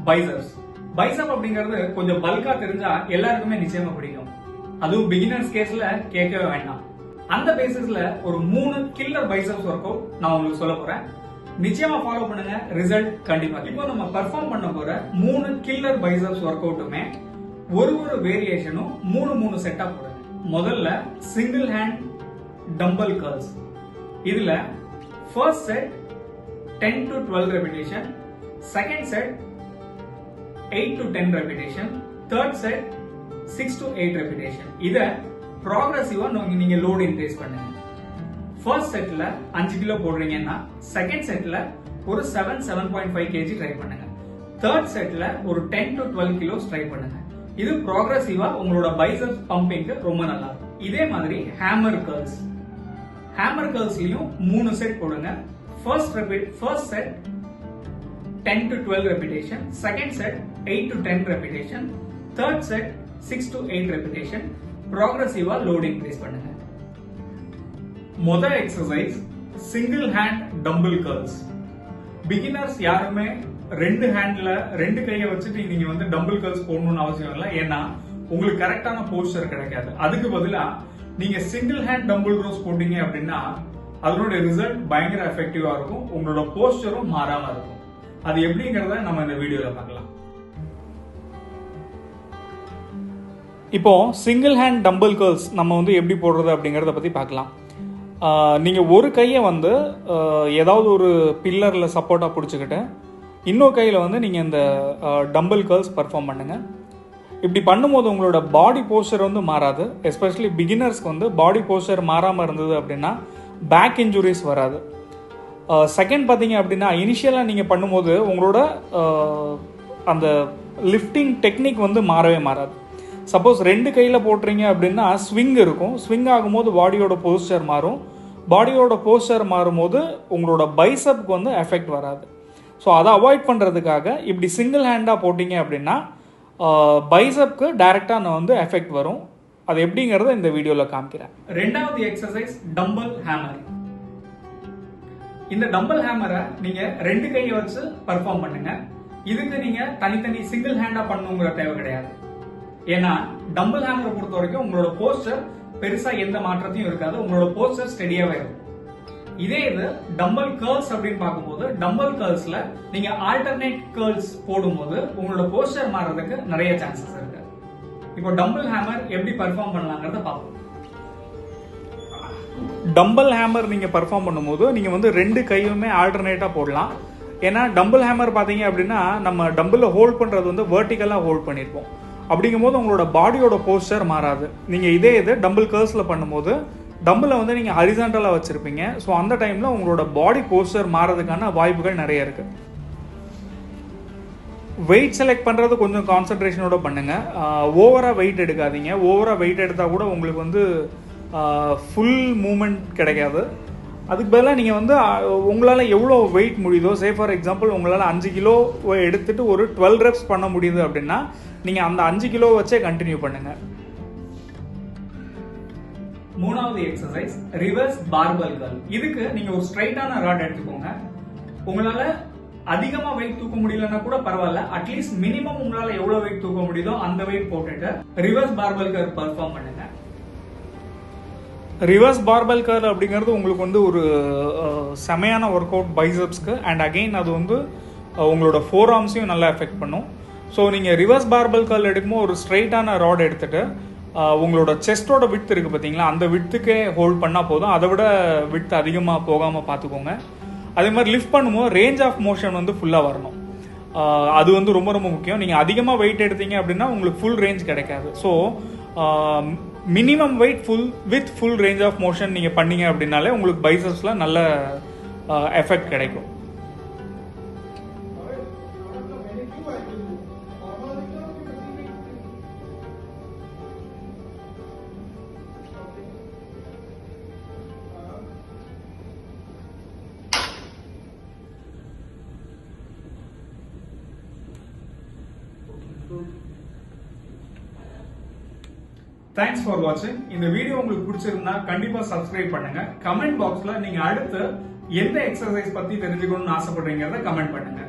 Biceps. Bicep அப்படிங்கிறது கொஞ்சம் பல்கா தெரிஞ்சா எல்லாருக்குமே நிச்சயமா பிடிக்கும். அதுவும் பிகினர்ஸ் கேஸ்ல கேட்கவே வேண்டாம். அந்த பேசிஸ்ல ஒரு 3 கில்லர் பைசப்ஸ் ஒர்க் அவுட் நான் உங்களுக்கு சொல்ல போறேன். நிச்சயமா ஃபாலோ பண்ணுங்க, ரிசல்ட் கண்டிப்பா. இப்போ நம்ம பெர்ஃபார்ம் பண்ண போற 3 கில்லர் பைசப்ஸ் ஒர்க் அவுட்டுமே ஒரு வேரியேஷனும் 3 செட்டா போடுங்க. முதல்ல சிங்கிள் ஹேண்ட் டம்பல் கர்ல்ஸ். இதுல first set 10 to 12 repetition, second set 8 to 10 repetition, third set 6 to 8 repetition. இத ப்ராக்ரசிவா நீங்க லோட் இன்க்ரீஸ் பண்ணுங்க. ஃபர்ஸ்ட் செட்ல 5 கிலோ போடுறீங்கன்னா செகண்ட் செட்ல ஒரு 7.5 kg ட்ரை பண்ணுங்க. தேர்ட் செட்ல ஒரு 10 to 12 கிலோஸ் ட்ரை பண்ணுங்க. இது ப்ராக்ரசிவா உங்களோட பைசப்ஸ் பம்பிங்க்கு ரொம்ப நல்லா இருக்கும். இதே மாதிரி ஹேமர் கர்ல்ஸ். ஹேமர் கர்ல்ஸ்லயும் 3 செட் போடுங்க. First set 10 to 12 repetition, second set 8 to 10 repetition, third set 6 to 8 repetition. Progressive load increase பண்ணுங்க. முதல் exercise single hand tumble curls. Beginners யாருமே ரெண்டு ஹேண்ட்ல ரெண்டு கையை வச்சுட்டு நீங்க வந்து டம்பிள் கர்ல்ஸ் போடணும்னு அவசியம் இல்லை. ஏன்னா உங்களுக்கு கரெக்டான போஸ்டர் கிடைக்காது. அதுக்கு பதிலா நீங்க சிங்கிள் ஹேண்ட் டம்பிள் ரோஸ் போட்டீங்க அப்படின்னா அதனுடைய ரிசல்ட் பயங்கர எஃபெக்டிவா இருக்கும். உங்களோட போஸ்டரும் மாறாம இருக்கும். அது எப்படிங்கறத நம்ம இந்த வீடியோல பார்க்கலாம். இப்போ சிங்கிள் ஹேண்ட் டம்பிள் கர்ல்ஸ் நம்ம வந்து எப்படி போடுறது அப்படிங்கறத பத்தி பார்க்கலாம். நீங்க ஒரு கையை வந்து ஏதாவது ஒரு பில்லர்ல சப்போர்ட்டா பிடிச்சுக்கிட்டு இன்னொரு கையில வந்து நீங்க இந்த டம்பிள் கர்ல்ஸ் பெர்ஃபார்ம் பண்ணுங்க. இப்படி பண்ணும்போது உங்களோட பாடி போஸ்டர் வந்து மாறாது. எஸ்பெஷலி பிகினர்ஸ்க்கு வந்து பாடி போஸ்டர் மாறாம இருந்தது அப்படின்னா பேக் இன்ஜுரிஸ் வராது. செகண்ட் பார்த்தீங்க அப்படின்னா இனிஷியலாக நீங்கள் பண்ணும்போது உங்களோட அந்த லிஃப்டிங் டெக்னிக் வந்து மாறவே மாறாது. சப்போஸ் ரெண்டு கையில் போட்டுறீங்க அப்படின்னா ஸ்விங் இருக்கும். ஸ்விங் ஆகும்போது பாடியோட போஸ்டர் மாறும். பாடியோட போஸ்டர் மாறும்போது உங்களோட பைசப்க்கு வந்து எஃபெக்ட் வராது. ஸோ அதை அவாய்ட் பண்ணுறதுக்காக இப்படி சிங்கிள் ஹேண்டாக போட்டிங்க அப்படின்னா பைசப்க்கு டைரெக்டாக நான் வந்து எஃபெக்ட் வரும். அது எப்படிங்கறத இந்த வீடியோல காமிக்கிறேன். ரெண்டாவது எக்ஸசைஸ் டம்பிள் ஹேமர். இந்த டம்பிள் ஹேமரை நீங்க ரெண்டு கையை வச்சு பெர்ஃபார்ம் பண்ணுங்க. இதுக்கு நீங்க தனித்தனி சிங்கிள் ஹேண்டா பண்ணணுங்கிற தேவை கிடையாது. ஏன்னா டம்பிள் ஹேமரை பொறுத்த வரைக்கும் உங்களோட போஸ்டர் பெருசா எந்த மாற்றத்தையும் இருக்காது. உங்களோட போஸ்டர் ஸ்டெடியாவே இருக்கும். இதே இது டம்பிள் கர்ல்ஸ் அப்படின்னு பார்க்கும்போது டம்பிள் கர்ல்ஸ்ல நீங்க ஆல்டர்னேட் கர்ல்ஸ் போடும்போது உங்களோட போஸ்டர் மாறதுக்கு நிறைய சான்சஸ் இருக்கு. இப்போ டம்பிள் ஹேமர் எப்படி பெர்ஃபார்ம் பண்ணலாங்கிறத பார்ப்போம். டம்பிள் ஹேமர் நீங்க பெர்ஃபார்ம் பண்ணும்போது நீங்க வந்து ரெண்டு கையுமே ஆல்டர்னேட்டா போடலாம். ஏன்னா டம்பிள் ஹேமர் பாத்தீங்க அப்படின்னா நம்ம டம்பிள ஹோல்ட் பண்றது வந்து வெர்டிகலா ஹோல்ட் பண்ணிருப்போம். அப்படிங்கும்போது உங்களோட பாடியோட போஸ்டர் மாறாது. நீங்க இதே இது டம்பிள் கர்ல்ஸ்ல பண்ணும்போது டம்பிளை வந்து நீங்க ஹரிசாண்டலா வச்சிருப்பீங்க. ஸோ அந்த டைம்ல உங்களோட பாடி போஸ்டர் மாறதுக்கான வாய்ப்புகள் நிறைய இருக்கு. வெயிட் செலக்ட் பண்ணுறது கொஞ்சம் கான்சன்ட்ரேஷனோட பண்ணுங்கள். ஓவராக வெயிட் எடுக்காதீங்க. ஓவராக வெயிட் எடுத்தால் கூட உங்களுக்கு வந்து ஃபுல் மூமெண்ட் கிடைக்காது. அதுக்கு பதிலாக நீங்கள் வந்து உங்களால் எவ்வளோ வெயிட் முடியுதோ, சே ஃபார் எக்ஸாம்பிள் உங்களால் 5 கிலோ எடுத்துகிட்டு ஒரு 12 ரெப்ஸ் பண்ண முடியுது அப்படின்னா நீங்கள் அந்த 5 கிலோ வச்சே கண்டினியூ பண்ணுங்கள். மூணாவது எக்ஸசைஸ் ரிவர்ஸ் பார்பல் கர்ல். இதுக்கு நீங்கள் ஒரு ஸ்ட்ரைட்டான ராட் எடுத்துக்கோங்க. உங்களால் அதிகமா வெயிட் தூக்க முடியலன்னா கூட பரவாயில்ல. அட்லீஸ்ட் மினிமம் உங்களால எவ்வளவு வெயிட் தூக்க முடியுதோ அந்த வெயிட் போட்டுட்டு ரிவர்ஸ் பார்பல் கர்ல் பெர்ஃபார்ம் பண்ணுங்க. ரிவர்ஸ் பார்பல் கர்ல் அப்படிங்கிறது உங்களுக்கு வந்து ஒரு செமையான ஒர்க் அவுட் பைசப்ஸ்க்கு. அண்ட் அகெயின் அது வந்து உங்களோட ஃபோர் ஆர்ம்ஸையும் நல்லா எஃபெக்ட் பண்ணும். ஸோ நீங்கள் ரிவர்ஸ் பார்பல் கர்ல் எடுக்கும்போது ஒரு ஸ்ட்ரைட்டான ராட் எடுத்துட்டு உங்களோட செஸ்டோட விட்த் இருக்கு பார்த்தீங்களா, அந்த விட்த்துக்கே ஹோல்ட் பண்ணால் போதும். அதை விட விட்த் அதிகமாக போகாமல் பார்த்துக்கோங்க. அதே மாதிரி லிஃப்ட் பண்ணும்போது ரேஞ்ச் ஆஃப் மோஷன் வந்து ஃபுல்லாக வரணும். அது வந்து ரொம்ப ரொம்ப முக்கியம். நீங்கள் அதிகமாக வெயிட் எடுத்தீங்க அப்படின்னா உங்களுக்கு ஃபுல் ரேஞ்ச் கிடைக்காது. So minimum weight full range of motion நீங்கள் பண்ணீங்க அப்படின்னாலே உங்களுக்கு பைசப்ஸில் நல்ல எஃபெக்ட் கிடைக்கும். Thanks for watching. இந்த வீடியோ உங்களுக்கு பிடிச்சிருந்தா கண்டிப்பா சப்ஸ்கிரைப் பண்ணுங்க. கமெண்ட் பாக்ஸ்ல நீங்க அடுத்து எந்த எக்ஸசைஸ் பத்தி தெரிஞ்சுக்கணும்னு ஆசைப்படுறீங்கறத கமெண்ட் பண்ணுங்க.